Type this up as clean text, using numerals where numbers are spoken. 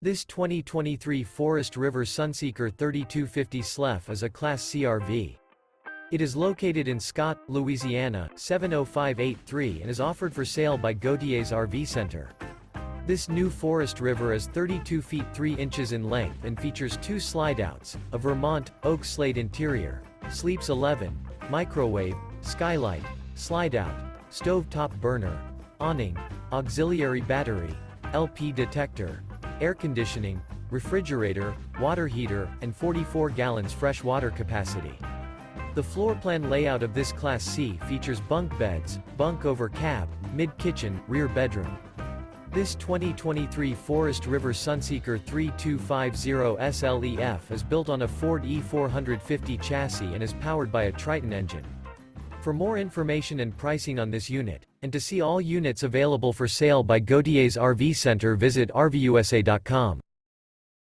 This 2023 Forest River Sunseeker 3250 SLATE is a Class C RV. It is located in Scott, Louisiana, 70583 and is offered for sale by Gauthiers RV Center. This new Forest River is 32 feet 3 inches in length and features 2 slideouts, a VERMONT, oak slate interior, sleeps 11, microwave, skylight, slideout, stove-top burner, awning, auxiliary battery, LP detector, air conditioning, refrigerator, water heater, and 44 gallons fresh water capacity. The floor plan layout of this Class C features bunk beds, bunk over cab, mid-kitchen, rear bedroom. This 2023 Forest River Sunseeker 3250 SLEF is built on a Ford E450 chassis and is powered by a Triton engine. For more information and pricing on this unit, and to see all units available for sale by Gauthiers RV Center, visit RVUSA.com.